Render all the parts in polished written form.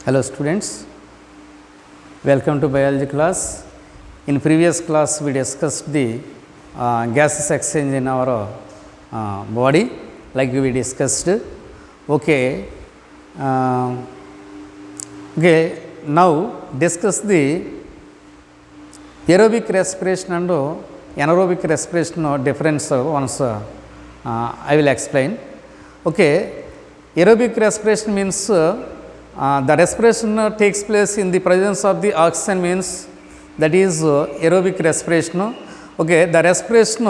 Hello students, welcome to biology class. In previous class we discussed the gases exchange in our body like we discussed. Okay, now discuss the aerobic respiration and anaerobic respiration difference once I will explain. Okay, aerobic respiration means the respiration takes place in the presence of the oxygen, means that is aerobic respiration. Okay, the respiration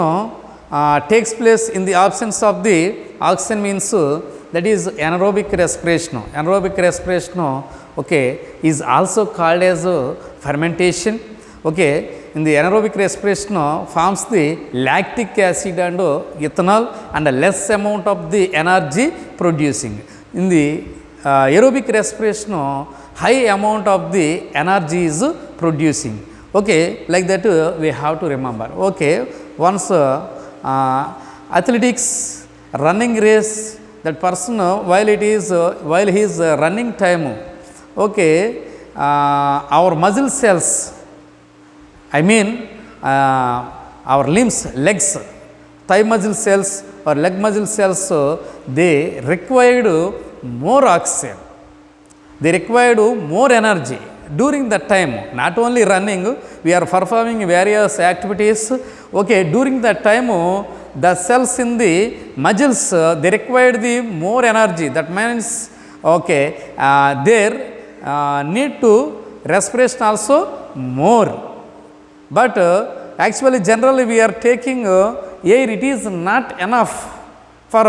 takes place in the absence of the oxygen, means that is anaerobic respiration. Anaerobic respiration is also called as fermentation. Okay, in the anaerobic respiration forms the lactic acid and ethanol and a less amount of the energy producing. In the aerobic respiration high amount of the energy is producing. Okay, like that we have to remember. Okay, once athletics running race, that person while he is running time, okay, our muscle cells, I mean our limbs, legs, thigh muscle cells or leg muscle cells, they required more oxygen, they required more energy during that time. Not only running, we are performing various activities. Okay, during that time the cells in the muscles they required the more energy. That means okay, their need to respiration also more. But actually generally we are taking air, it is not enough for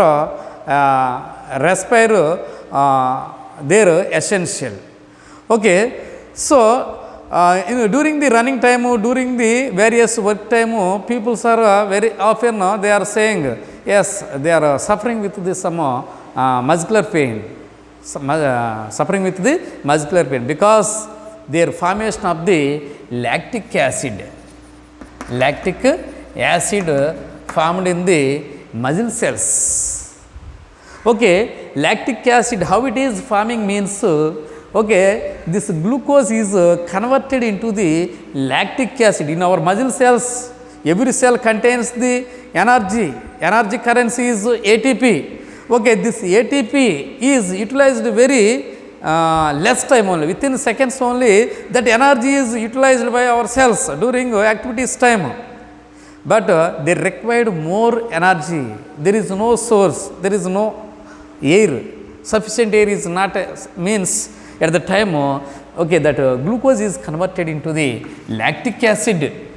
respire their essential. Okay, so during the running time, during the various work time, people are very often they are saying yes, they are suffering with this some muscular pain, suffering with the muscular pain because their formation of the lactic acid formed in the muscle cells. Okay, lactic acid, how it is forming means, okay, this glucose is converted into the lactic acid in our muscle cells. Every cell contains the energy. Energy currency is ATP. Okay, this ATP is utilized very less time only, within seconds only that energy is utilized by our cells during activities time. But they required more energy. There is no source, there is no air, sufficient air is not means at the time, okay, that glucose is converted into the lactic acid.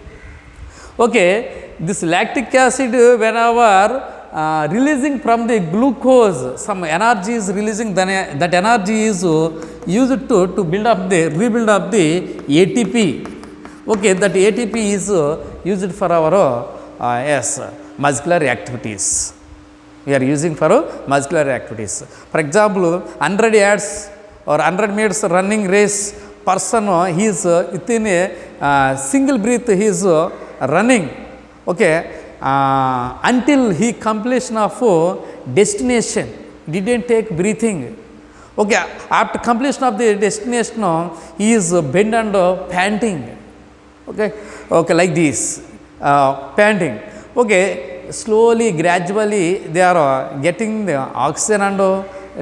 Okay, this lactic acid whenever releasing from the glucose, some energy is releasing, then that energy is used to build up the, rebuild up the ATP. Okay, that ATP is used for our muscular activities. We are using for muscular activities. For example, 100 yards or 100 meters running race, person he is within a single breath he is running. Okay, until he completion of destination, didn't take breathing. Okay, after completion of the destination, he is bent and panting. Okay, okay, like this, panting. Okay, slowly, gradually they are getting the oxygen and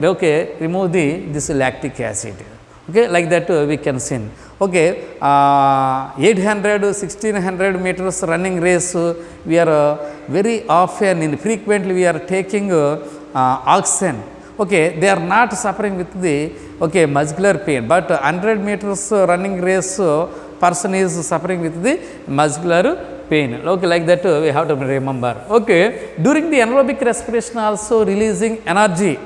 okay, remove this lactic acid. Okay, like that we can see. Okay, 800, 1600 meters running race, we are very often, frequently we are taking oxygen. Okay, they are not suffering with the muscular pain, but 100 meters running race person is suffering with the muscular pain. Okay, like that we have to remember. Okay, during the anaerobic respiration also releasing energy.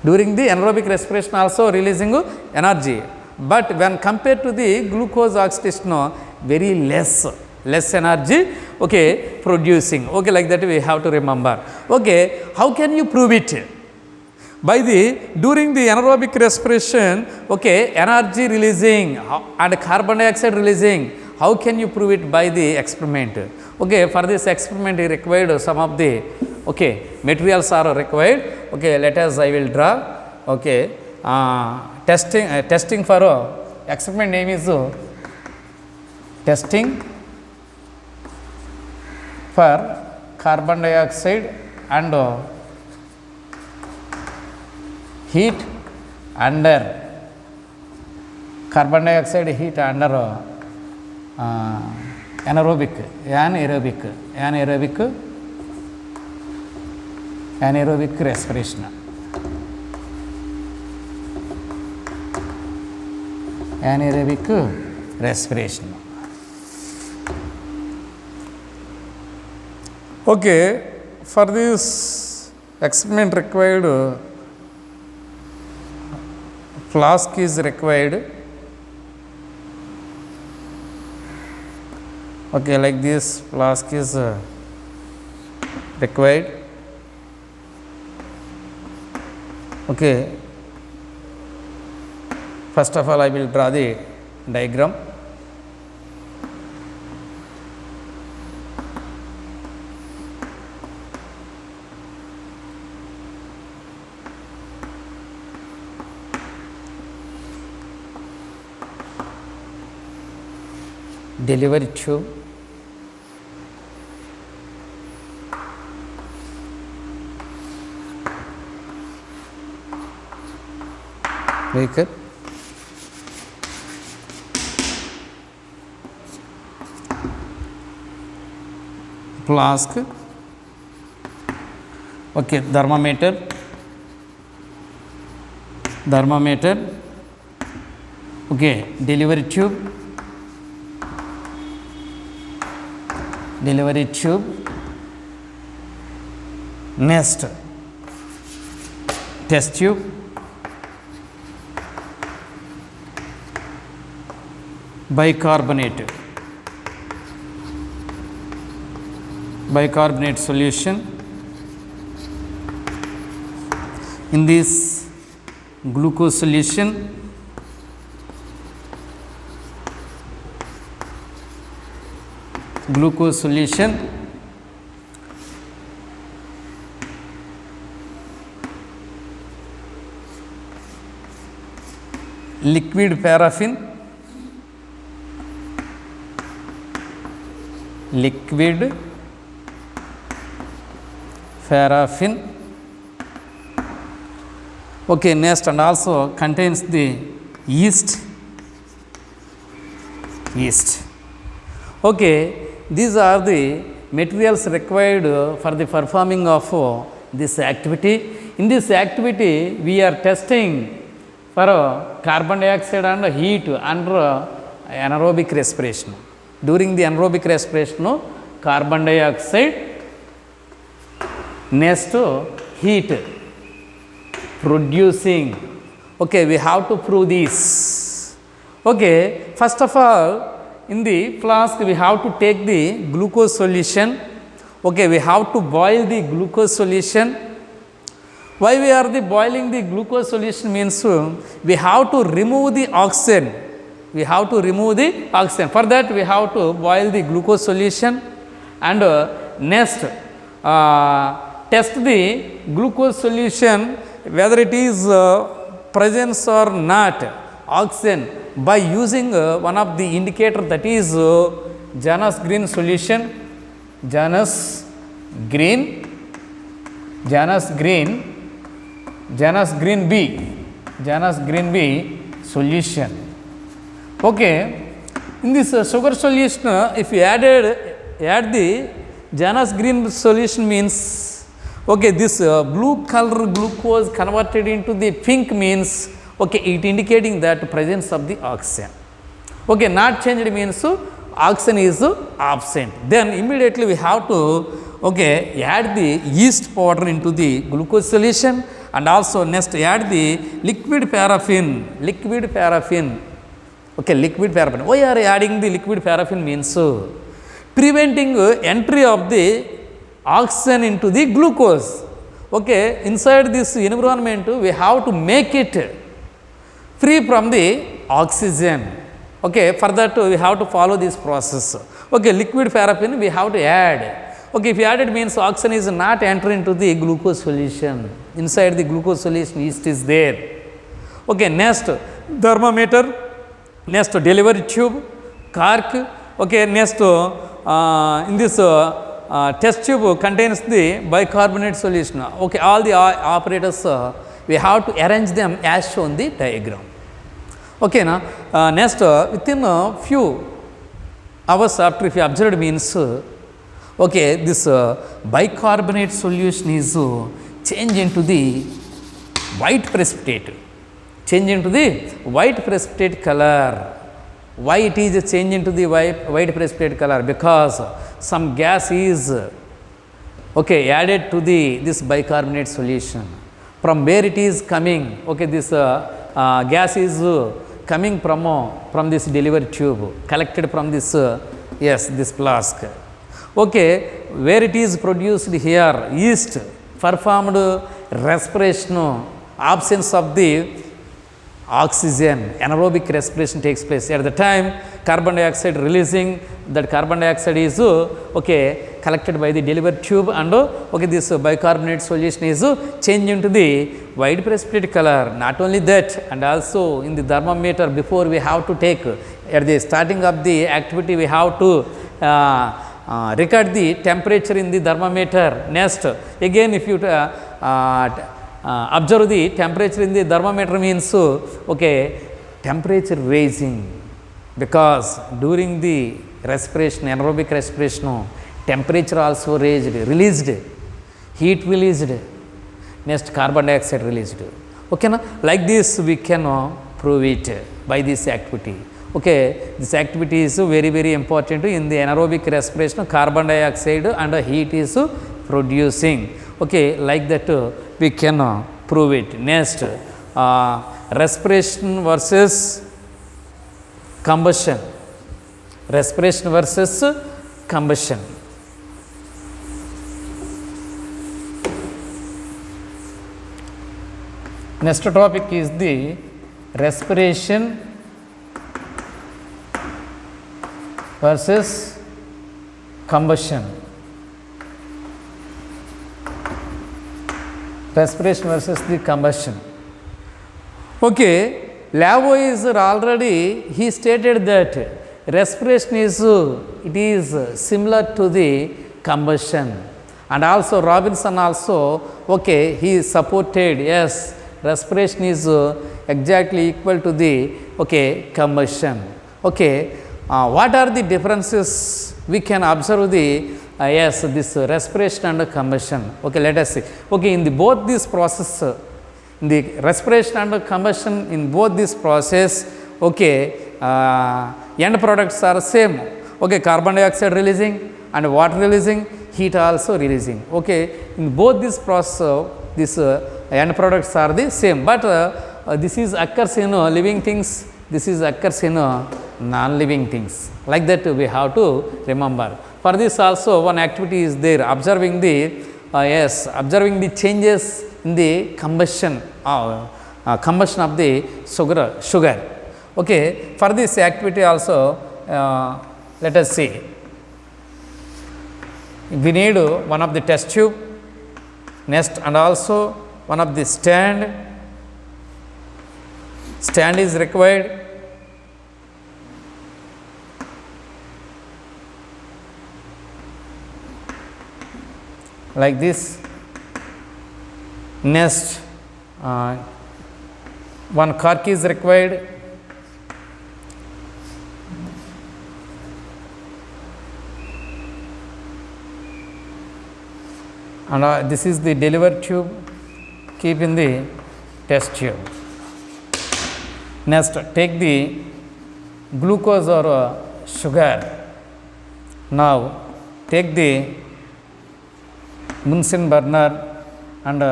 During the anaerobic respiration also releasing energy, but when compared to the glucose oxidation, very less energy, okay, producing. Okay, like that we have to remember. Okay, how can you prove it? By during the anaerobic respiration, okay, energy releasing and carbon dioxide releasing. How can you prove it? By the experiment. Okay, for this experiment you required some of the materials are required. Okay, let us, I will draw. Okay, testing for experiment name is testing for carbon dioxide and heat under carbon dioxide heat under anaerobic respiration. Anaerobic respiration. Okay, for this experiment required flask is required. Okay, like this flask is required. Okay, first of all I will draw the diagram. Delivery tube, breaker, flask, okay, thermometer, okay, delivery tube, next test tube, bicarbonate solution. In this glucose solution, liquid paraffin, okay, next, and also contains the yeast. Okay, these are the materials required for the performing of this activity. In this activity we are testing for carbon dioxide and heat under anaerobic respiration. During the anaerobic respiration, carbon dioxide, next heat producing. Okay, we have to prove this. Okay, first of all, in the flask we have to take the glucose solution. Okay, we have to boil the glucose solution. Why we are boiling the glucose solution means we have to remove the oxygen. For that we have to boil the glucose solution, and next test the glucose solution whether it is presence or not oxygen by using one of the indicator, that is Janus Green solution, Janus Green B solution. Okay, in this sugar solution, if you add the Janus Green solution means, okay, this blue color glucose converted into the pink means, okay, it indicating that presence of the oxygen. Okay, not changed means oxygen is absent. Then immediately we have to, okay, add the yeast powder into the glucose solution, and also next add the liquid paraffin. Okay, liquid paraffin. Why are adding the liquid paraffin means preventing entry of the oxygen into the glucose. Okay, inside this environment we have to make it free from the oxygen. Okay, for that we have to follow this process. Okay, liquid paraffin we have to add. Okay, if you add it means oxygen is not enter into the glucose solution. Inside the glucose solution yeast is there. Okay, next thermometer, next delivery tube, cork. Okay, next in this test tube contains the bicarbonate solution. Okay, all the operators we have to arrange them as shown the diagram. Okay, now next within a few hours after if you observed means okay, this bicarbonate solution is changed into the white precipitate, change into the white precipitate color. Why it is changed into the white precipitate color? Because some gas is okay added to the this bicarbonate solution. From where it is coming? Okay, this gas is coming from this delivery tube, collected from this yes, this flask. Okay, where it is produced here? Yeast performed respiration, absence of the oxygen, anaerobic respiration takes place. At the time carbon dioxide releasing, that carbon dioxide is okay collected by the delivery tube, and okay this bicarbonate solution is changed into the white precipitate color. Not only that, and also in the thermometer, before we have to take at the starting of the activity, we have to record the temperature in the thermometer. Next again, if you observe the temperature in the thermometer means okay temperature raising, because during the respiration, anaerobic respiration, temperature also raised, released, heat released, next carbon dioxide released. Okay, na? Like this we can prove it by this activity. Okay, this activity is very very important in the anaerobic respiration, carbon dioxide and heat is producing. Okay, like that we can prove it. Next respiration versus combustion, respiration versus combustion. Next topic is the respiration versus combustion. Respiration versus the combustion. Okay, Lavoisier already he stated that respiration is it is similar to the combustion, and also Robinson also okay he supported yes respiration is exactly equal to the okay combustion. Okay, what are the differences we can observe the yes this respiration and combustion. Okay, let us see. Okay, in the both this process, in the respiration and combustion, in both this process okay end products are same. Okay, carbon dioxide releasing and water releasing, heat also releasing. Okay, in both this process this end products are the same, but this is occurs in living things, this is occurs in non-living things. Like that we have to remember. For this also one activity is there, observing the yes observing the changes in the combustion combustion of the sugar. Okay, for this activity also let us see. We need one of the test tube, next and also one of the stand is required. Like this. Next one cork is required. And this is the delivery tube, keep in the test tube. Next take the glucose or sugar. Now take the Bunsen burner and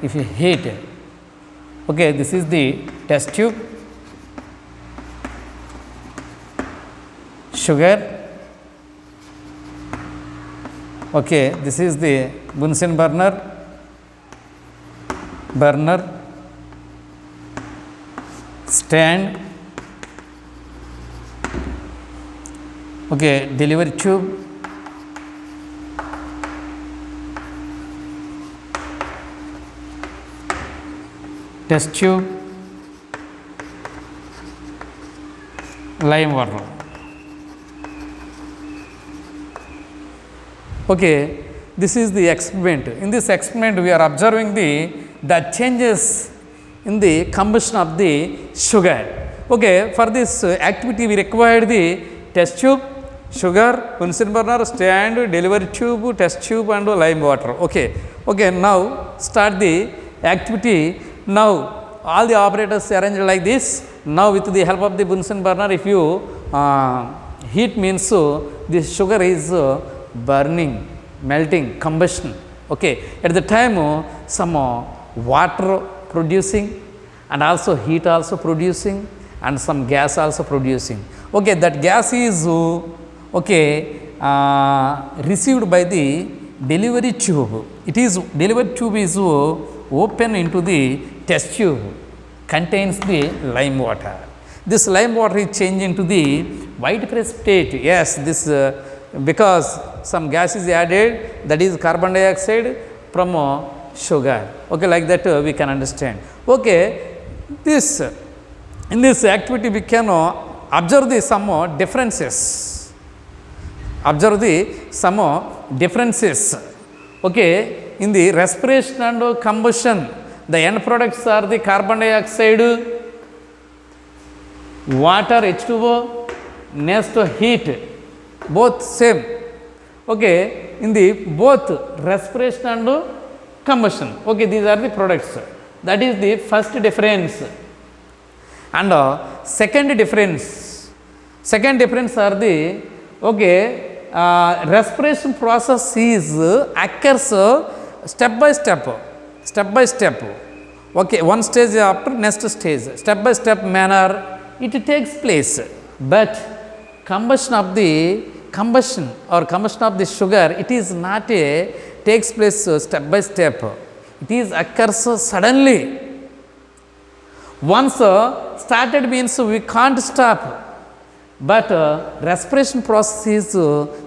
if you heat, okay, this is the test tube, sugar, okay, this is the Bunsen burner, stand, okay, delivery tube, test tube, lime water. Okay, this is the experiment. In this experiment, we are observing the changes in the combustion of the sugar. Okay, for this activity, we required the test tube, sugar, Bunsen burner, stand, delivery tube, test tube, and lime water. Okay, okay. Now start the activity. Now all the operators arranged like this. Now with the help of the Bunsen burner, if you heat means this sugar is burning, melting, combustion. Okay, at the time some water producing and also heat also producing and some gas also producing. Okay, that gas is received by the delivery tube. It is delivery tube is open into the test tube, contains the lime water. This lime water is changed into the white precipitate. Yes, this because some gas is added, that is carbon dioxide from sugar. Okay, like that we can understand. Okay, this in this activity we can observe the some differences. Observe the some differences. Okay, in the respiration and combustion, the end products are the carbon dioxide, water H2O, next heat, both same. Okay, in the both respiration and combustion. Okay, these are the products. That is the first difference. And second difference are the respiration process is occurs step by step. Okay, one stage after next stage, step by step manner it takes place. But combustion of the sugar, it is not takes place step by step. It is occurs suddenly. Once started means we can't stop. But respiration process is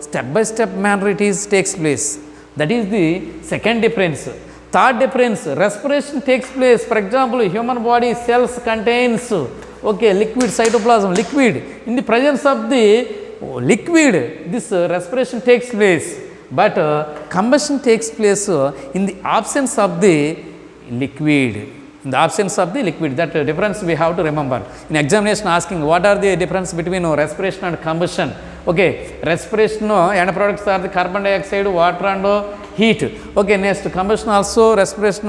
step by step manner it is takes place. That is the second difference. Third difference, respiration takes place. For example, human body cells contains liquid cytoplasm, liquid. In the presence of the liquid, this respiration takes place. But combustion takes place in the absence of the liquid. In the absence of the liquid, that difference we have to remember. In examination asking what are the difference between respiration and combustion. Okay, respiration end products are the carbon dioxide, water and heat. Okay, next combustion also respiration,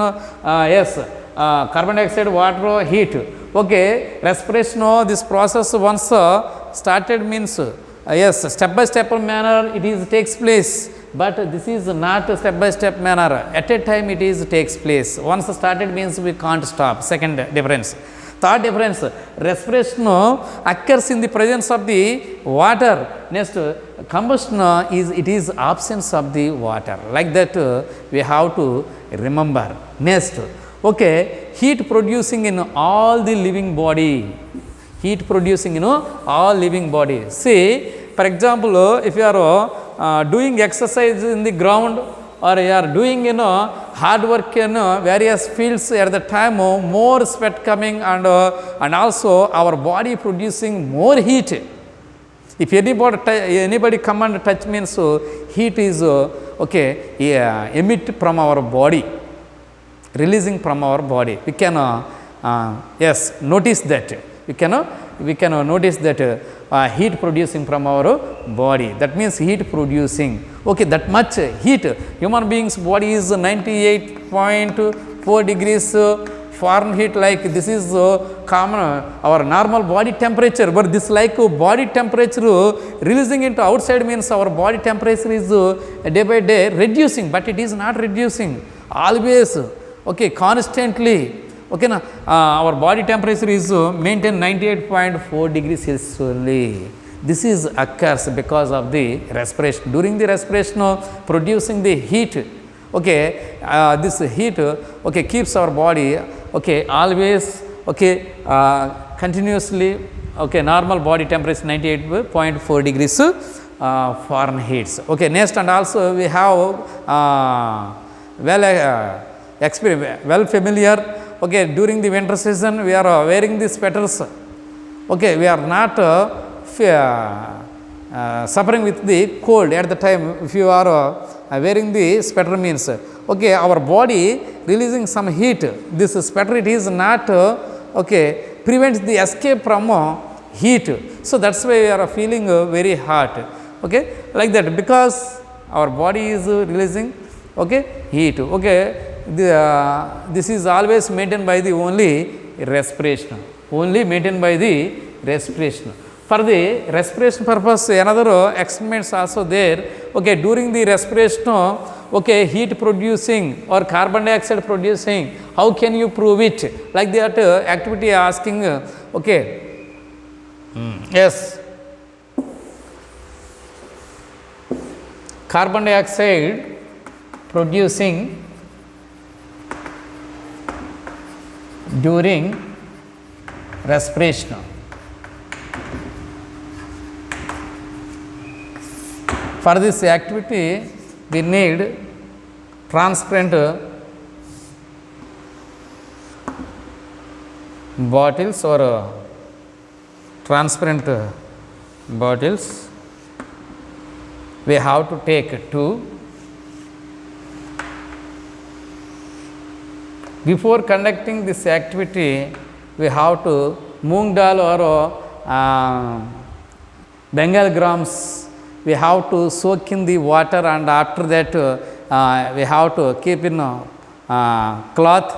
carbon dioxide, water, heat. Okay, respiration this process once started means step by step manner it is takes place. But this is not a step by step manner, at a time it is takes place. Once started means we can't stop. Second difference. Third difference, respiration occurs in the presence of the water. Next, combustion is absence of the water. Like that we have to remember. Next, heat producing in all the living body. Heat producing in all living body. See, for example, if you are doing exercise in the ground or you are doing hard work in various fields, at the time more sweat coming and also our body producing more heat. If anybody come and touch means heat is emit from our body, releasing from our body. We can notice that. We can notice that heat producing from our body. That means heat producing. Okay, that much heat. Human being's body is 98.4 degrees Fahrenheit. Like this is common, our normal body temperature. But this like body temperature releasing into outside means our body temperature is day by day reducing. But it is not reducing. Always, constantly. Our body temperature is maintained 98.4 degrees Celsius. This is occurs because of the respiration. During the respiration, producing the heat. This heat keeps our body always continuously normal body temperature 98.4 degrees Fahrenheit. Next, and also we have well familiar. During the winter season we are wearing the sweaters. We are not suffering with the cold at the time. If you are wearing the sweater means, okay, our body releasing some heat. This sweater, it is not okay, prevents the escape from heat. So that's why we are feeling very hot. Okay, like that, because our body is releasing, okay, heat. Okay, this is always maintained by the only respiration. Only maintained by the respiration. For the respiration purpose, another experiments also there. Okay, during the respiration, okay, heat producing or carbon dioxide producing, how can you prove it? Like that activity asking, okay, yes, carbon dioxide producing during respiration. For this activity, we need transparent bottles or transparent bottles. We have to take two. Before conducting this activity, we have to moong dal or Bengal grams, we have to soak in the water, and after that we have to keep in cloth.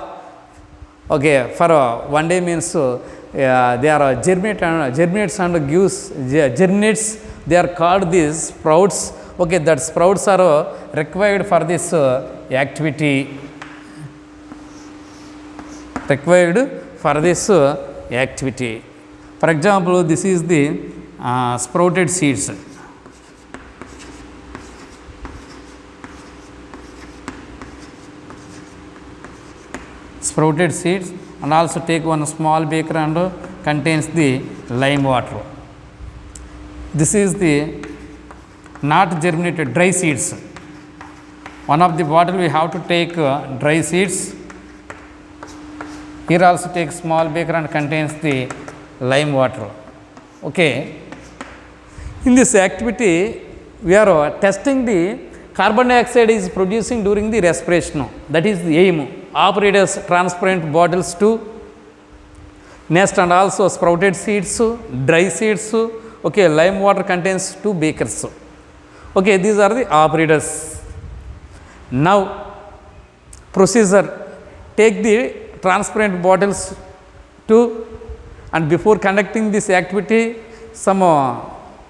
Okay, for 1 day means they are germinates and gives germinates. They are called these sprouts. Okay, that sprouts are required for this activity. Required for this activity. For example, this is the sprouted seeds. Sprouted seeds, and also take one small beaker and contains the lime water. This is the not germinated dry seeds. One of the bottle we have to take dry seeds. Here also take small beaker and contains the lime water. Okay. In this activity, we are testing the carbon dioxide is producing during the respiration. That is the aim. Operate as transparent bottles too. Next, and also sprouted seeds, dry seeds. Okay, lime water contains 2 beakers. Okay, these are the operators. Now, procedure: take the transparent bottles too, and before conducting this activity, some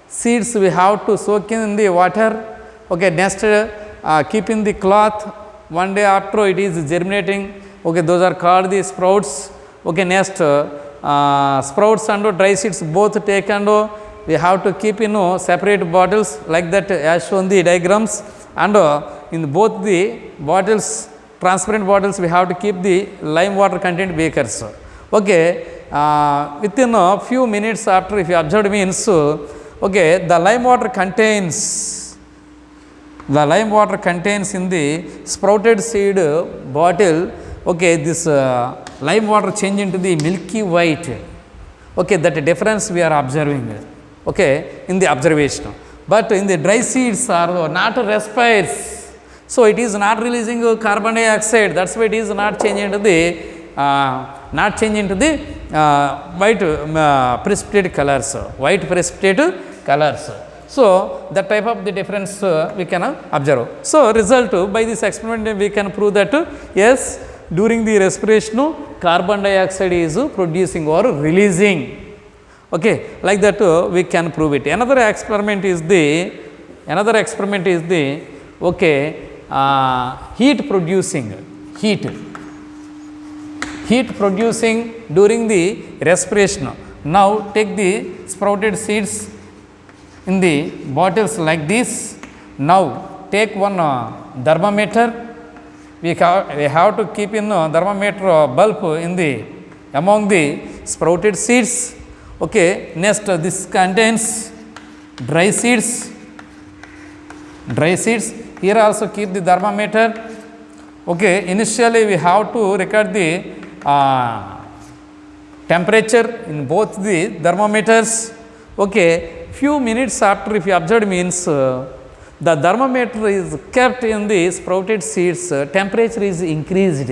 seeds we have to soak in the water. Okay, next keep in the cloth. 1 day after it is germinating. Okay, those are called the sprouts. Okay, next sprouts and dry seeds both take, and we have to keep in separate bottles like that as shown the diagrams, and in both the bottles, transparent bottles, we have to keep the lime water contained beakers. Okay, within a few minutes after, if you observed means, okay, the lime water contains in the sprouted seed bottle. Okay, this lime water change into the milky white. Okay, that difference we are observing. Okay, in the observation, but in the dry seeds are not respires, so it is not releasing carbon dioxide. That's why it is not changing into the white precipitate colors, white precipitate colors. So that type of the difference we can observe. So result, by this experiment we can prove that yes, during the respiration carbon dioxide is producing or releasing. Okay, like that we can prove it. Another experiment is the okay, heat producing during the respiration. Now take the sprouted seeds in the bottles like this. Now take one thermometer. We have to keep in thermometer bulb in the among the sprouted seeds. Okay, next this contains dry seeds. Here also keep the thermometer. Okay, initially we have to record the temperature in both the thermometers. Okay, few minutes after, if you observe, means the thermometer is kept in the sprouted seeds, temperature is increased.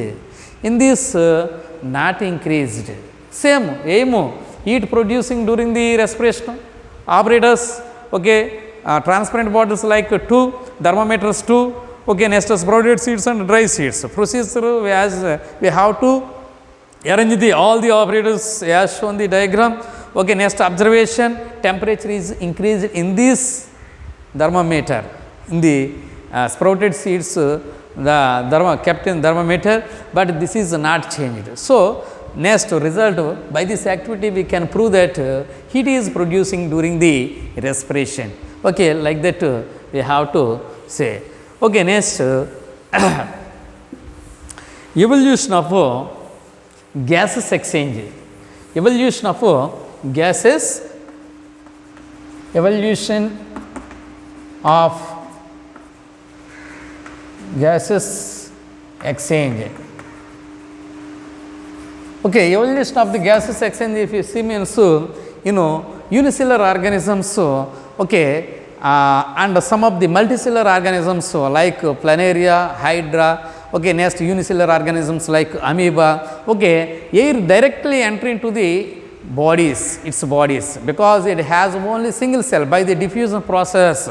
In this, not increased. Same aim, heat producing during the respiration. Operators, okay, transparent bottles like 2, thermometers 2, okay, next sprouted seeds and dry seeds. Procedure as we have to arrange the all the operators as shown the diagram. Okay, next observation, temperature is increased in this thermometer, in the sprouted seeds, the kept in thermometer, but this is not changed. So, next result, by this activity we can prove that heat is producing during the respiration. Okay, like that we have to say. Okay, next evolution of gases exchange. Evolution of gases, evolution of gases exchange. Okay, evolution of the gases exchange, if you see, means unicellular organisms, okay, and some of the multicellular organisms like planaria, hydra, okay, next unicellular organisms like amoeba, okay, air directly enter into the bodies, its bodies, because it has only single cell. By the diffusion process,